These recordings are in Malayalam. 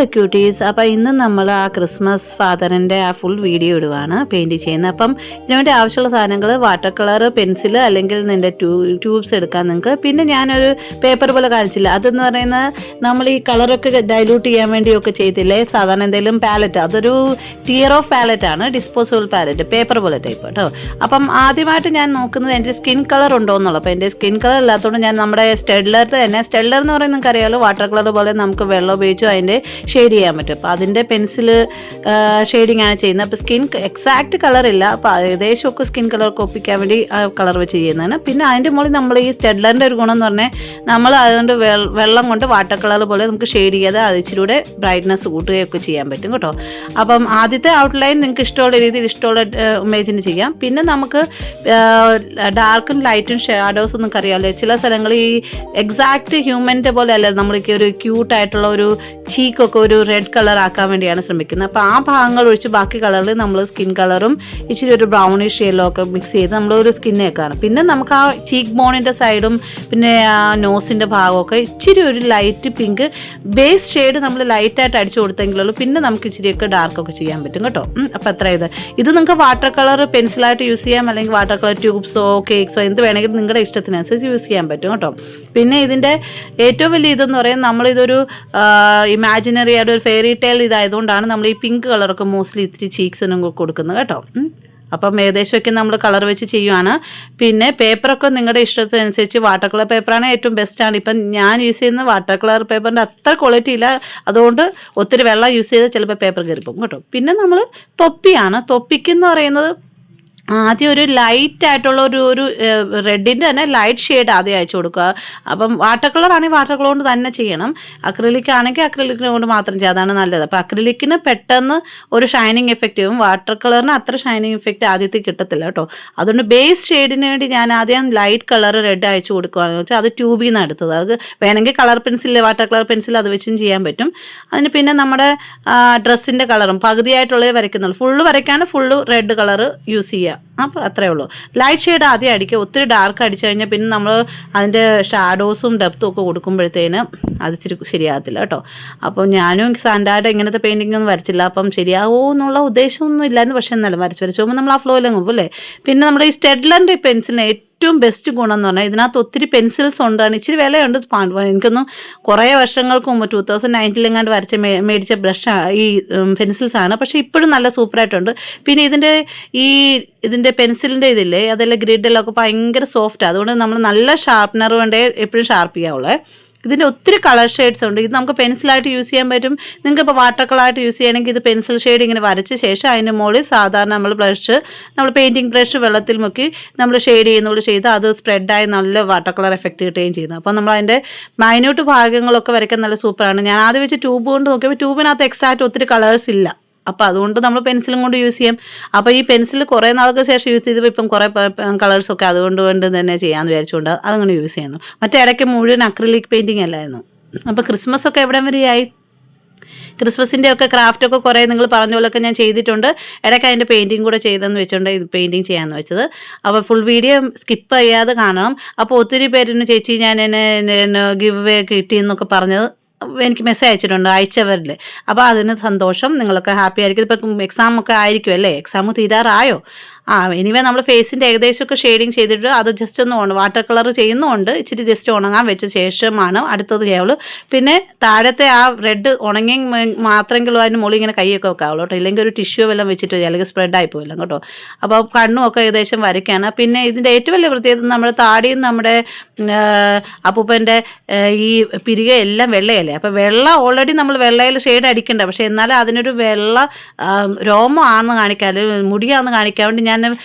Hello quotes. അപ്പോൾ ഇന്ന് നമ്മൾ ആ ക്രിസ്മസ് ഫാദറിൻ്റെ ആ ഫുൾ വീഡിയോ ഇടുവാണ് പെയിൻറ്റ് ചെയ്യുന്നത്. അപ്പം ഇതിനുവേണ്ടി ആവശ്യമുള്ള സാധനങ്ങൾ വാട്ടർ കളർ, പെൻസിൽ അല്ലെങ്കിൽ നിൻ്റെ ട്യൂബ്സ് എടുക്കാം നിങ്ങൾക്ക്. പിന്നെ ഞാനൊരു പേപ്പർ പോലെ കാണിച്ചില്ല, അതെന്ന് പറയുന്നത് നമ്മൾ ഈ കളറൊക്കെ ഡൈലൂട്ട് ചെയ്യാൻ വേണ്ടിയൊക്കെ ചെയ്തില്ലേ സാധാരണ എന്തെങ്കിലും പാലറ്റ്, അതൊരു ടിയർ ഓഫ് പാലറ്റാണ്, ഡിസ്പോസിബിൾ പാലറ്റ്, പേപ്പർ പോലെ ടൈപ്പ് കേട്ടോ. അപ്പം ആദ്യമായിട്ട് ഞാൻ നോക്കുന്നത് എൻ്റെ സ്കിൻ കളർ ഉണ്ടോ എന്നുള്ളത്. അപ്പോൾ എൻ്റെ സ്കിൻ കളർ ഇല്ലാത്തതുകൊണ്ട് ഞാൻ നമ്മുടെ സ്റ്റെഡ്ലറിൻ്റെ തന്നെ, സ്റ്റെഡ്ലർ എന്ന് പറയുന്നത് നിങ്ങൾക്ക് അറിയാമല്ലോ, വാട്ടർ കളർ പോലെ നമുക്ക് വെള്ളം ഉപയോഗിച്ചു അതിൻ്റെ ഷെയ്ഡ് ചെയ്യാൻ പറ്റും. അപ്പോൾ അതിൻ്റെ പെൻസിൽ ഷെയ്ഡിങ് ആണ് ചെയ്യുന്നത്. അപ്പോൾ സ്കിൻ എക്സാക്റ്റ് കളറില്ല, അപ്പോൾ ഏകദേശമൊക്കെ സ്കിൻ കളറൊക്കെ ഒപ്പിക്കാൻ വേണ്ടി ആ കളർ വെച്ച് ചെയ്യുന്നതാണ്. പിന്നെ അതിൻ്റെ മുകളിൽ നമ്മൾ ഈ സ്റ്റെഡ്ലറിൻ്റെ ഒരു ഗുണം എന്ന് പറഞ്ഞാൽ നമ്മൾ അതുകൊണ്ട് വെള്ളം കൊണ്ട് വാട്ടർ കളർ പോലെ നമുക്ക് ഷെയ്ഡ് ചെയ്യാതെ അത് ഇച്ചിലൂടെ ബ്രൈറ്റ്നസ് കൂട്ടുകയൊക്കെ ചെയ്യാൻ പറ്റും കേട്ടോ. അപ്പം ആദ്യത്തെ ഔട്ട്ലൈൻ നിങ്ങൾക്ക് ഇഷ്ടമുള്ള രീതിയിൽ ഇഷ്ടമുള്ള ഇമേജിന് ചെയ്യാം. പിന്നെ നമുക്ക് ഡാർക്കും ലൈറ്റും ഷാഡോസും നിങ്ങൾക്ക് അറിയാമല്ലോ, ചില സ്ഥലങ്ങളിൽ ഈ എക്സാക്റ്റ് ഹ്യൂമൻ്റെ പോലെ അല്ല, നമ്മൾക്ക് ഒരു ക്യൂട്ടായിട്ടുള്ള ഒരു ചീക്കൊക്കെ ഒരു റെഡ് കളർ ആക്കാൻ വേണ്ടിയാണ് ശ്രമിക്കുന്നത്. അപ്പോൾ ആ ഭാഗങ്ങൾ ഒഴിച്ച് ബാക്കി കളറിൽ നമ്മൾ സ്കിൻ കളറും ഇച്ചിരി ഒരു ബ്രൗണിഷ് യെല്ലോ ഒക്കെ മിക്സ് ചെയ്ത് നമ്മളൊരു സ്കിന്നേക്കാണ്. പിന്നെ നമുക്ക് ആ ചീക്ക് ബോണിൻ്റെ സൈഡും പിന്നെ ആ നോസിൻ്റെ ഭാഗമൊക്കെ ഇച്ചിരി ഒരു ലൈറ്റ് പിങ്ക് ബേസ് ഷെയ്ഡ് നമ്മൾ ലൈറ്റായിട്ട് അടിച്ചു കൊടുത്തെങ്കിലുള്ളൂ. പിന്നെ നമുക്ക് ഇച്ചിരിയൊക്കെ ഡാർക്കൊക്കെ ചെയ്യാൻ പറ്റും കേട്ടോ. അപ്പോൾ അത്ര ഇത് നിങ്ങൾക്ക് വാട്ടർ കളർ പെൻസിലായിട്ട് യൂസ് ചെയ്യാം, അല്ലെങ്കിൽ വാട്ടർ കളർ ട്യൂബ്സോ കേക്ക്സോ എന്ത് വേണമെങ്കിലും നിങ്ങളുടെ ഇഷ്ടത്തിനനുസരിച്ച് യൂസ് ചെയ്യാൻ പറ്റും കേട്ടോ. പിന്നെ ഇതിൻ്റെ ഏറ്റവും വലിയ ഇതെന്ന് പറയുന്നത് നമ്മളിതൊരു ഇമാജിനറി ആയിട്ട് ഒരു ഫെയറി ടെയിൽ ഇതായതുകൊണ്ടാണ് നമ്മൾ ഈ പിങ്ക് കളറൊക്കെ മോസ്റ്റ്ലി ഇത്തിരി ചീക്സിനും കൊടുക്കുന്നത് കേട്ടോ. അപ്പം ഏകദേശമൊക്കെ നമ്മൾ കളർ വെച്ച് ചെയ്യുവാണ്. പിന്നെ പേപ്പറൊക്കെ നിങ്ങളുടെ ഇഷ്ടത്തിനനുസരിച്ച് വാട്ടർ കളർ പേപ്പറാണ് ഏറ്റവും ബെസ്റ്റാണ്. ഇപ്പം ഞാൻ യൂസ് ചെയ്യുന്ന വാട്ടർ കളർ പേപ്പറിൻ്റെ അത്ര ക്വാളിറ്റി ഇല്ല, അതുകൊണ്ട് ഒത്തിരി വെള്ളം യൂസ് ചെയ്ത് ചിലപ്പോൾ പേപ്പർ കയറിപ്പോകും കേട്ടോ. പിന്നെ നമ്മൾ തൊപ്പിക്കെന്ന് പറയുന്നത് ആദ്യം ഒരു ലൈറ്റ് ആയിട്ടുള്ള ഒരു റെഡിൻ്റെ തന്നെ ലൈറ്റ് ഷെയ്ഡ് ആദ്യം അയച്ചു കൊടുക്കുക. അപ്പം വാട്ടർ കളർ ആണെങ്കിൽ വാട്ടർ കളർ കൊണ്ട് തന്നെ ചെയ്യണം, അക്രിലിക് ആണെങ്കിൽ അക്രിലിക്കിനെ കൊണ്ട് മാത്രം ചെയ്യുക, അതാണ് നല്ലത്. അപ്പോൾ അക്രിലിക്കിന് പെട്ടെന്ന് ഒരു ഷൈനിങ് എഫക്റ്റ് ആവും, വാട്ടർ കളറിന് അത്ര ഷൈനിങ് എഫക്റ്റ് ആദ്യത്തിൽ കിട്ടത്തില്ല കേട്ടോ. അതുകൊണ്ട് ബേസ് ഷെയ്ഡിന് വേണ്ടി ഞാൻ ആദ്യം ലൈറ്റ് കളർ റെഡ് അയച്ചു കൊടുക്കുകയാണെന്ന് വെച്ചാൽ അത് ട്യൂബിൽ നിന്ന് എടുത്തത്. അത് വേണമെങ്കിൽ colour pencil, water colour pencil അത് വെച്ചും ചെയ്യാൻ പറ്റും. അതിന് പിന്നെ നമ്മുടെ ഡ്രസ്സിൻ്റെ കളറും പകുതിയായിട്ടുള്ളത് വരയ്ക്കുന്നുള്ളൂ, ഫുള്ള് വരയ്ക്കാണ് ഫുള്ള് റെഡ് കളർ യൂസ് ചെയ്യുക. അപ്പോൾ അത്രയേ ഉള്ളൂ. ലൈറ്റ് ഷെയ്ഡ് ആദ്യം അടിക്കുക, ഒത്തിരി ഡാർക്ക് അടിച്ചു കഴിഞ്ഞാൽ പിന്നെ നമ്മൾ അതിൻ്റെ ഷാഡോസും ഡെപ്തും ഒക്കെ കൊടുക്കുമ്പോഴത്തേന് അത് ഇച്ചിരി ശരിയാകത്തില്ല കേട്ടോ. അപ്പോൾ ഞാനും സാൻഡായിട്ട് ഇങ്ങനത്തെ പെയിൻറ്റിംഗ് ഒന്നും വരച്ചില്ല, അപ്പം ശരിയാവോ എന്നുള്ള ഉദ്ദേശമൊന്നും ഇല്ലായിരുന്നു. പക്ഷേ എന്നാലും വരച്ച് പോകുമ്പോൾ നമ്മൾ ആ ഫ്ലോയിലങ്ങ് പോകും അല്ലേ. പിന്നെ നമ്മുടെ ഈ സ്റ്റെഡ്ലറിൻ്റെ പെൻസിലിന് ഏറ്റവും ബെസ്റ്റ് ഗുണം എന്ന് പറഞ്ഞാൽ ഇതിനകത്ത് ഒത്തിരി പെൻസിൽസ് ഉണ്ടാണ്, ഇച്ചിരി വിലയുണ്ട്. എനിക്കൊന്നും കുറേ വർഷങ്ങൾക്ക് മുമ്പ് 2019 വരച്ച മേടിച്ച ബ്രഷ് ഈ പെൻസിൽസാണ്, പക്ഷേ ഇപ്പോഴും നല്ല സൂപ്പറായിട്ടുണ്ട്. പിന്നെ ഇതിൻ്റെ പെൻസിലിൻ്റെ ഇതില്ലേ, അതെല്ലാം ഗ്രിഡെല്ലാം ഭയങ്കര സോഫ്റ്റാണ്, അതുകൊണ്ട് നമ്മൾ നല്ല ഷാർപ്പനർ കൊണ്ടേ എപ്പോഴും ഷാർപ്പ് ചെയ്യാവുള്ളേ. ഇതിൻ്റെ ഒത്തിരി കളർ ഷെയ്ഡ്സ് ഉണ്ട്. ഇത് നമുക്ക് പെൻസിലായിട്ട് യൂസ് ചെയ്യാൻ പറ്റും. നിങ്ങൾക്ക് ഇപ്പോൾ വാട്ടർ കളറായിട്ട് യൂസ് ചെയ്യണമെങ്കിൽ ഇത് പെൻസിൽ ഷെയ്ഡ് ഇങ്ങനെ വരച്ച ശേഷം അതിൻ്റെ മുകളിൽ സാധാരണ നമ്മൾ പെയിൻറ്റിങ് ബ്രഷ് വെള്ളത്തിൽ മുക്കി നമ്മൾ ഷെയ്ഡ് ചെയ്യുന്നതുകൊണ്ട് ചെയ്ത് അത് സ്പ്രെഡായി നല്ല വാട്ടർ കളർ എഫക്റ്റ് കിട്ടുകയും ചെയ്യുന്നു. അപ്പോൾ നമ്മൾ അതിൻ്റെ മൈന്യൂട്ട് ഭാഗങ്ങളൊക്കെ വരയ്ക്കാൻ നല്ല സൂപ്പറാണ്. ഞാൻ ആദ്യം വെച്ച് ട്യൂബ് കൊണ്ട് നോക്കിയപ്പോൾ ട്യൂബിനകത്ത് എക്സാക്റ്റ് ഒത്തിരി കളേഴ്സ് ഇല്ല, അപ്പോൾ അതുകൊണ്ട് നമ്മൾ പെൻസിലും കൊണ്ട് യൂസ് ചെയ്യാം. അപ്പോൾ ഈ പെൻസിൽ കുറേ നാൾക്ക് ശേഷം യൂസ് ചെയ്തപ്പോൾ ഇപ്പം കുറേ കളേഴ്സൊക്കെ അതുകൊണ്ട് തന്നെ ചെയ്യാമെന്ന് വിചാരിച്ചുകൊണ്ട് അതങ്ങനെ യൂസ് ചെയ്യുന്നു. മറ്റേ ഇടയ്ക്ക് മുഴുവൻ അക്രിലിക് പെയിൻറ്റിങ് അല്ലായിരുന്നു. അപ്പോൾ ക്രിസ്മസ് ഒക്കെ എവിടെ വരെയായി? ക്രിസ്മസിൻ്റെ ഒക്കെ ക്രാഫ്റ്റൊക്കെ കുറേ നിങ്ങൾ പറഞ്ഞ പോലെയൊക്കെ ഞാൻ ചെയ്തിട്ടുണ്ട്. ഇടയ്ക്ക് അതിൻ്റെ പെയിൻറ്റിങ് കൂടെ ചെയ്തെന്ന് വെച്ചുകൊണ്ട് ഇത് പെയിൻറ്റിങ് ചെയ്യാമെന്ന് വെച്ചത്. അപ്പോൾ ഫുൾ വീഡിയോ സ്കിപ്പ് ചെയ്യാതെ കാണണം. അപ്പോൾ ഒത്തിരി പേരിന് ചേച്ചി ഞാൻ എന്നെ ഗിവ് അവേ കിട്ടിയെന്നൊക്കെ പറഞ്ഞത് എനിക്ക് മെസ്സേജ് അയച്ചിട്ടുണ്ട്, അയച്ചവരിൽ. അപ്പോൾ അതിന് സന്തോഷം, നിങ്ങളൊക്കെ ഹാപ്പി ആയിരിക്കും. ഇപ്പം എക്സാം ഒക്കെ ആയിരിക്കും അല്ലേ, എക്സാം തീരാറായോ? എനിവേ നമ്മൾ ഫേസിൻ്റെ ഏകദേശമൊക്കെ ഷെയ്ഡിങ് ചെയ്തിട്ട് അത് ജസ്റ്റ് ഒന്ന് വാട്ടർ കളർ ചെയ്യുന്നുണ്ട്, ഇച്ചിരി ജസ്റ്റ് ഉണങ്ങാൻ വെച്ച ശേഷമാണ് അടുത്തത് ചെയ്യാവുള്ളൂ. പിന്നെ താഴത്തെ ആ റെഡ് ഉണങ്ങി മാത്രമെങ്കിലും അതിന് മുകളിൽ ഇങ്ങനെ കൈയൊക്കെ വെക്കാവുള്ളൂ കേട്ടോ, ഇല്ലെങ്കിൽ ഒരു ടിഷ്യൂ വല്ലതും വെച്ചിട്ട് അല്ലെങ്കിൽ സ്പ്രെഡായി പോയില്ല കേട്ടോ. അപ്പോൾ കണ്ണും ഒക്കെ ഏകദേശം വരയ്ക്കാണ്. പിന്നെ ഇതിൻ്റെ ഏറ്റവും വലിയ പ്രത്യേകത നമ്മുടെ താടിയും നമ്മുടെ അപ്പൂപ്പൻ്റെ ഈ പിരിക എല്ലാം വെള്ളയല്ലേ. അപ്പോൾ വെള്ള ഓൾറെഡി നമ്മൾ വെള്ളയിൽ ഷെയ്ഡ് അടിക്കണ്ട, പക്ഷേ എന്നാലും അതിനൊരു വെള്ള രോമമാണെന്ന് കാണിക്കാൻ, മുടിയാണെന്ന് കാണിക്കാൻ വേണ്ടി ഞാൻ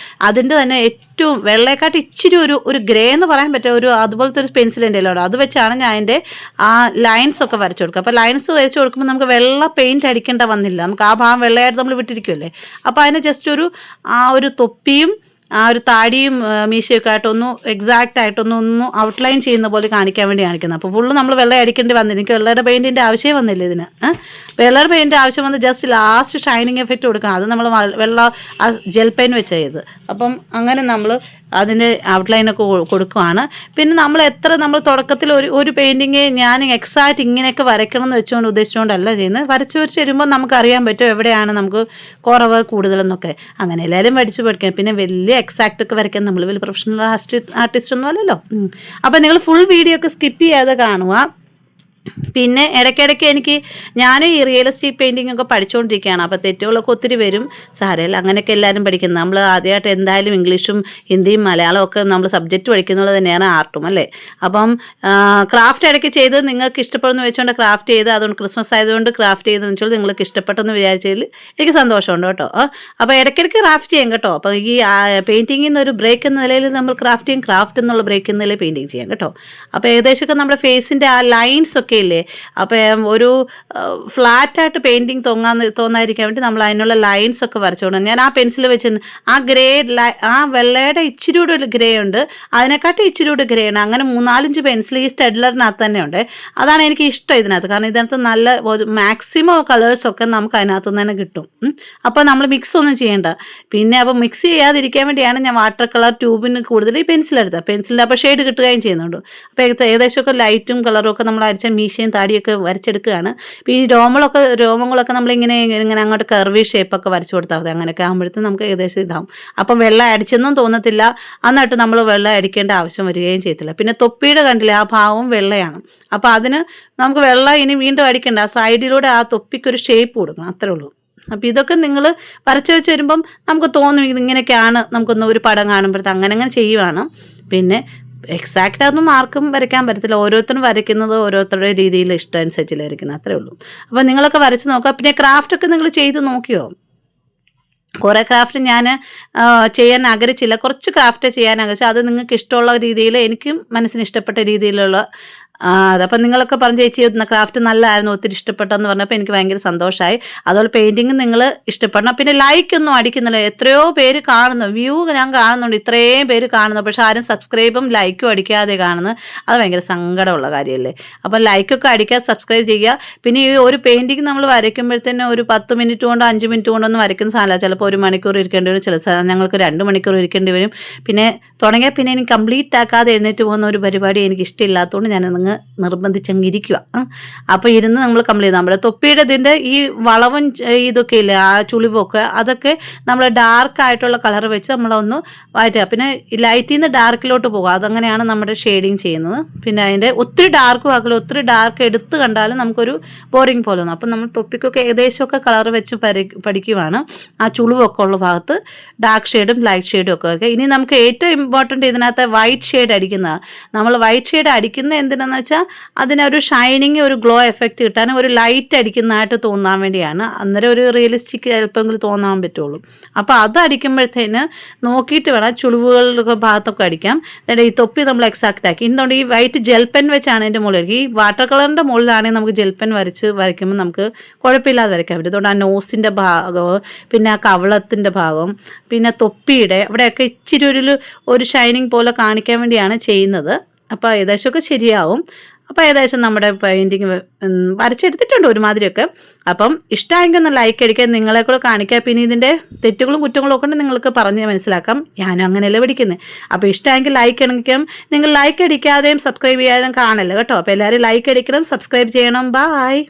അതിൻ്റെ തന്നെ ഏറ്റവും വെള്ളയെക്കാട്ട് ഇച്ചിരി ഒരു ഗ്രേ എന്ന് പറയാൻ പറ്റും, അതുപോലത്തെ ഒരു പെൻസിലിൻ്റെ എല്ലാം അത് വെച്ചാണ് ഞാൻ അതിൻ്റെ ആ ലൈൻസ് ഒക്കെ വരച്ചു കൊടുക്കുക. അപ്പോൾ ലൈൻസ് വരച്ച് കൊടുക്കുമ്പോൾ നമുക്ക് വെള്ള പെയിൻറ്റ് അടിക്കേണ്ട വന്നില്ല, നമുക്ക് ആ ഭാഗം വെള്ളയായിട്ട് നമ്മൾ വിട്ടിരിക്കുമല്ലേ. അപ്പോൾ അതിന് ജസ്റ്റ് ഒരു തൊപ്പിയും ആ ഒരു താടിയും മീശയൊക്കെ ആയിട്ടൊന്നും എക്സാക്റ്റ് ആയിട്ടൊന്നും ഔട്ട്ലൈൻ ചെയ്യുന്ന പോലെ കാണിക്കാൻ വേണ്ടി കാണിക്കുന്നത്. അപ്പോൾ ഫുള്ള് നമ്മൾ വെള്ള അടിക്കേണ്ടി വന്നില്ല. എനിക്ക് വെള്ളയുടെ പെയിൻറ്റിൻ്റെ ആവശ്യം വന്നില്ല ഇതിന്. വെള്ളയുടെ പെയിൻറ്റ് ആവശ്യം വന്ന് ജസ്റ്റ് ലാസ്റ്റ് ഷൈനിങ് എഫക്റ്റ് കൊടുക്കണം. അത് നമ്മൾ വെള്ള ജെൽ പെയിൻ വെച്ച് ചെയ്ത്. അപ്പം അങ്ങനെ നമ്മൾ അതിൻ്റെ ഔട്ട്ലൈനൊക്കെ കൊടുക്കുവാണ്. പിന്നെ നമ്മൾ തുടക്കത്തിൽ ഒരു പെയിൻറ്റിങ് ഞാൻ എക്സാക്റ്റ് ഇങ്ങനെയൊക്കെ വരയ്ക്കണം എന്ന് വെച്ചുകൊണ്ട് ഉദ്ദേശിച്ചുകൊണ്ടല്ല ചെയ്യുന്നത്. വരച്ച് വരുമ്പോൾ നമുക്കറിയാൻ പറ്റും എവിടെയാണ് നമുക്ക് കുറവ് കൂടുതലെന്നൊക്കെ. അങ്ങനെ എല്ലാവരും പഠിക്കാൻ. പിന്നെ വലിയ എക്സാക്റ്റ് ഒക്കെ വരയ്ക്കാൻ നമ്മൾ വലിയ പ്രൊഫഷണൽ ആർട്ടിസ്റ്റ് ഒന്നും അല്ലല്ലോ. അപ്പം നിങ്ങൾ ഫുൾ വീഡിയോ ഒക്കെ സ്കിപ്പ് ചെയ്യാതെ കാണുക. പിന്നെ ഇടയ്ക്കിടയ്ക്ക് ഞാൻ ഈ റിയലിസ്റ്റിക് പെയിൻറ്റിംഗ് ഒക്കെ പഠിച്ചുകൊണ്ടിരിക്കുകയാണ്. അപ്പോൾ തെറ്റുകളൊക്കെ ഒത്തിരി വരും. സാരമില്ല, അങ്ങനെയൊക്കെ എല്ലാവരും പഠിക്കുന്നത്. നമ്മൾ ആദ്യമായിട്ട് എന്തായാലും ഇംഗ്ലീഷും ഹിന്ദിയും മലയാളവും ഒക്കെ നമ്മൾ സബ്ജക്റ്റ് പഠിക്കുന്നത് തന്നെയാണ് ആർട്ടും അല്ലേ. അപ്പം ക്രാഫ്റ്റ് ഇടയ്ക്ക് ചെയ്ത് നിങ്ങൾക്ക് ഇഷ്ടപ്പെടുന്നു വെച്ചുകൊണ്ട് ക്രാഫ്റ്റ് ചെയ്ത്, അതുകൊണ്ട് ക്രിസ്മസ് ആയതുകൊണ്ട് ക്രാഫ്റ്റ് ചെയ്തെന്ന് വെച്ചാൽ നിങ്ങൾക്ക് ഇഷ്ടപ്പെട്ടെന്ന് വിചാരിച്ചതിൽ എനിക്ക് സന്തോഷമുണ്ട് കേട്ടോ. അപ്പോൾ ഇടയ്ക്കിടയ്ക്ക് ക്രാഫ്റ്റ് ചെയ്യും കേട്ടോ. അപ്പോൾ ഈ പെയിൻറ്റിങ്ങിൽ നിന്ന് ഒരു ബ്രേക്ക് എന്ന നിലയിൽ നമ്മൾ ക്രാഫ്റ്റ് എന്നുള്ള ബ്രേക്ക് എന്ന നിലയിൽ പെയിൻറ്റിങ് ചെയ്യാം കേട്ടോ. അപ്പോൾ ഏകദേശമൊക്കെ നമ്മുടെ ഫേസിൻ്റെ ആ ലൈൻസ് ഒക്കെ ഇല്ലേ, അപ്പം ഒരു ഫ്ലാറ്റായിട്ട് പെയിൻറ്റിങ് തോന്നാതിരിക്കാൻ വേണ്ടി നമ്മൾ അതിനുള്ള ലൈൻസ് ഒക്കെ വരച്ചുകൊണ്ട് ഞാൻ ആ പെൻസിൽ വെച്ച് ആ ഗ്രേ ആ വെള്ളയുടെ ഇച്ചിരി കൂടെ ഒരു ഗ്രേ ഉണ്ട്, അതിനെക്കാട്ടും ഇച്ചിരി കൂടെ ഗ്രേ ഉണ്ട്. അങ്ങനെ 3-4 പെൻസിൽ ഈ സ്റ്റെഡ്ലറിനകത്ത് തന്നെ ഉണ്ട്. അതാണ് എനിക്ക് ഇഷ്ടം ഇതിനകത്ത്. കാരണം ഇതിനകത്ത് നല്ല മാക്സിമം കളേഴ്സൊക്കെ നമുക്ക് അതിനകത്ത് നിന്ന് തന്നെ കിട്ടും. അപ്പോൾ നമ്മൾ മിക്സ് ഒന്നും ചെയ്യേണ്ട. പിന്നെ അപ്പോൾ മിക്സ് ചെയ്യാതിരിക്കാൻ വേണ്ടിയാണ് ഞാൻ വാട്ടർ കളർ ട്യൂബിന് കൂടുതൽ ഈ പെൻസിലെടുത്തത്. പെൻസിലിൻ്റെ അപ്പോൾ ഷെയ്ഡ് കിട്ടുകയും ചെയ്യുന്നുണ്ട്. അപ്പോൾ ഏകദേശമൊക്കെ ലൈറ്റും കളറും ഒക്കെ നമ്മൾ അടിച്ച മീശയും താടിയൊക്കെ വരച്ചെടുക്കുകയാണ്. അപ്പോൾ ഈ രോമങ്ങളൊക്കെ നമ്മളിങ്ങനെ അങ്ങോട്ട് കർവി ഷേപ്പൊക്കെ വരച്ചു കൊടുത്താൽ മതി. അങ്ങനെയൊക്കെ ആകുമ്പോഴത്തേക്കും നമുക്ക് ഏകദേശം ഇതാവും. അപ്പം വെള്ളം അടിച്ചെന്നും തോന്നത്തില്ല, എന്നിട്ട് നമ്മൾ വെള്ളം അടിക്കേണ്ട ആവശ്യം വരികയും ചെയ്യത്തില്ല. പിന്നെ തൊപ്പിയുടെ കണ്ടില്ല, ആ ഭാവം വെള്ളയാണ്. അപ്പോൾ അതിന് നമുക്ക് വെള്ളം ഇനി വീണ്ടും അടിക്കേണ്ട. ആ സൈഡിലൂടെ ആ തൊപ്പിക്കൊരു ഷേപ്പ് കൊടുക്കണം, അത്രേ ഉള്ളൂ. അപ്പോൾ ഇതൊക്കെ നിങ്ങൾ വരച്ച് വെച്ച് വരുമ്പം നമുക്ക് തോന്നും ഇതിങ്ങനെയൊക്കെയാണ്, നമുക്കൊന്ന് ഒരു പടം കാണുമ്പോഴത്തെ അങ്ങനെ ചെയ്യുവാണ്. പിന്നെ എക്സാക്റ്റ് അതൊന്നും മാർക്കും വരയ്ക്കാൻ പറ്റത്തില്ല. ഓരോരുത്തരും വരയ്ക്കുന്നത് ഓരോരുത്തരുടെ രീതിയിൽ ഇഷ്ടം അനുസരിച്ചില്ല വരയ്ക്കുന്നത്, അത്രേ ഉള്ളൂ. അപ്പോൾ നിങ്ങളൊക്കെ വരച്ച് നോക്കുക. പിന്നെ ക്രാഫ്റ്റൊക്കെ നിങ്ങൾ ചെയ്ത് നോക്കിയോ? കുറേ ക്രാഫ്റ്റ് ഞാൻ ചെയ്യാൻ ആഗ്രഹിച്ചില്ല, കുറച്ച് ക്രാഫ്റ്റ് ചെയ്യാൻ ആഗ്രഹിച്ചു. അത് നിങ്ങൾക്ക് ഇഷ്ടമുള്ള രീതിയിൽ, എനിക്കും മനസ്സിന് ഇഷ്ടപ്പെട്ട രീതിയിലുള്ള അതപ്പം നിങ്ങളൊക്കെ പറഞ്ഞ ചേച്ചി ക്രാഫ്റ്റ് നല്ലതായിരുന്നു, ഒത്തിരി ഇഷ്ടപ്പെട്ടെന്ന് പറഞ്ഞപ്പോൾ എനിക്ക് ഭയങ്കര സന്തോഷമായി. അതുപോലെ പെയിൻറ്റിങ് നിങ്ങൾ ഇഷ്ടപ്പെടണം. പിന്നെ ലൈക്കൊന്നും അടിക്കുന്നില്ല. എത്രയോ പേര് കാണുന്നു, വ്യൂ ഞാൻ കാണുന്നുണ്ട്, ഇത്രയും പേര് കാണുന്നു, പക്ഷെ ആരും സബ്സ്ക്രൈബും ലൈക്കും അടിക്കാതെ കാണുന്നു. അത് ഭയങ്കര സങ്കടമുള്ള കാര്യമല്ലേ. അപ്പം ലൈക്കൊക്കെ അടിക്കുക, സബ്സ്ക്രൈബ് ചെയ്യുക. പിന്നെ ഈ ഒരു പെയിൻറ്റിങ് നമ്മൾ വരയ്ക്കുമ്പോഴത്തേനും ഒരു 10 മിനിറ്റ് കൊണ്ടോ 5 മിനിറ്റ് കൊണ്ടൊന്നും വരയ്ക്കുന്ന സാധനമല്ല. ചിലപ്പോൾ 1 മണിക്കൂർ ഇരിക്കേണ്ടി വരും, ചില ഞങ്ങൾക്ക് 2 മണിക്കൂർ ഇരിക്കേണ്ടി വരും. പിന്നെ തുടങ്ങിയാൽ പിന്നെ എനിക്ക് കംപ്ലീറ്റ് ആക്കാതെ എഴുന്നേറ്റ് പോകുന്ന ഒരു പരിപാടി എനിക്ക് ഇഷ്ടമില്ലാത്തതുകൊണ്ട് ഞാൻ നിർബന്ധിച്ചങ്ങിരിക്കുക. അപ്പോൾ ഇരുന്ന് നമ്മൾ കംപ്ലീറ്റ് ചെയ്ത് നമ്മുടെ തൊപ്പിയുടെ ഇതിൻ്റെ ഈ വളവും ഇതൊക്കെ ഇല്ലേ, ആ ചുളിവൊക്കെ അതൊക്കെ നമ്മൾ ഡാർക്ക് ആയിട്ടുള്ള കളർ വെച്ച് നമ്മളൊന്ന് വായിറ്റുക. പിന്നെ ലൈറ്റിൽ നിന്ന് ഡാർക്കിലോട്ട് പോകുക, അതങ്ങനെയാണ് നമ്മുടെ ഷെയ്ഡിങ് ചെയ്യുന്നത്. പിന്നെ അതിൻ്റെ ഒത്തിരി ഡാർക്കും ആക്കില്ല, ഒത്തിരി ഡാർക്ക് എടുത്ത് കണ്ടാലും നമുക്കൊരു ബോറിങ് പോലെ തോന്നും. അപ്പം നമ്മൾ തൊപ്പിക്കൊക്കെ ഏകദേശമൊക്കെ കളർ വെച്ച് പഠിക്കുവാണ്. ആ ചുളിവൊക്കെ ഉള്ള ഭാഗത്ത് ഡാർക്ക് ഷെയ്ഡും ലൈറ്റ് ഷെയ്ഡും ഒക്കെ. ഇനി നമുക്ക് ഏറ്റവും ഇമ്പോർട്ടൻറ്റ് ഇതിനകത്ത് വൈറ്റ് ഷെയ്ഡ് അടിക്കുന്നതാണ്. നമ്മൾ വൈറ്റ് ഷെയ്ഡ് അടിക്കുന്ന എന്തിനാണെന്ന് വെച്ചാൽ അതിനൊരു ഷൈനിങ്, ഒരു ഗ്ലോ എഫക്റ്റ് കിട്ടാൻ, ഒരു ലൈറ്റ് അടിക്കുന്നതായിട്ട് തോന്നാൻ വേണ്ടിയാണ്. അന്നേരം ഒരു റിയലിസ്റ്റിക് ചിലപ്പോൾ തോന്നാൻ പറ്റുള്ളൂ. അപ്പോൾ അത് അടിക്കുമ്പോഴത്തേന് നോക്കിയിട്ട് വേണം ചുളിവുകളുടെ ഭാഗത്തൊക്കെ അടിക്കാം. ഈ തൊപ്പി നമ്മൾ എക്സാക്റ്റ് ആക്കി. എന്തുകൊണ്ട് ഈ വൈറ്റ് ജെൽ പെൻ വെച്ചാണ് എൻ്റെ മുകളിൽ, ഈ വാട്ടർ കളറിൻ്റെ മുകളിലാണെങ്കിൽ നമുക്ക് ജെൽ പെൻ വരയ്ക്കുമ്പോൾ നമുക്ക് കുഴപ്പമില്ലാതെ വരയ്ക്കാൻ പറ്റും. അതുകൊണ്ട് ആ നോസിൻ്റെ ഭാഗവും പിന്നെ ആ കവളത്തിൻ്റെ ഭാഗവും പിന്നെ തൊപ്പിയുടെ അവിടെയൊക്കെ ഇച്ചിരി ഒരു ഷൈനിങ് പോലെ കാണിക്കാൻ വേണ്ടിയാണ് ചെയ്യുന്നത്. അപ്പോൾ ഏകദേശമൊക്കെ ശരിയാവും. അപ്പോൾ ഏകദേശം നമ്മുടെ പെയിൻറ്റിങ് വരച്ചെടുത്തിട്ടുണ്ട് ഒരുമാതിരിയൊക്കെ. അപ്പം ഇഷ്ടമായെങ്കിൽ ഒന്ന് ലൈക്ക് അടിക്കാൻ, നിങ്ങളെ കൂടെ കാണിക്കുക. പിന്നെ ഇതിൻ്റെ തെറ്റുകളും കുറ്റങ്ങളും ഒക്കെ ഉണ്ട് നിങ്ങൾക്ക് പറഞ്ഞ് മനസ്സിലാക്കാം. ഞാനും അങ്ങനെയല്ലേ പഠിക്കുന്നത്. അപ്പോൾ ഇഷ്ടമായെങ്കിൽ ലൈക്ക് അടിക്കണം. നിങ്ങൾ ലൈക്ക് അടിക്കാതെയും സബ്സ്ക്രൈബ് ചെയ്യാതെയും കാണല്ലോ കേട്ടോ. അപ്പോൾ എല്ലാവരും ലൈക്ക് അടിക്കണം, സബ്സ്ക്രൈബ് ചെയ്യണം. ബായ്.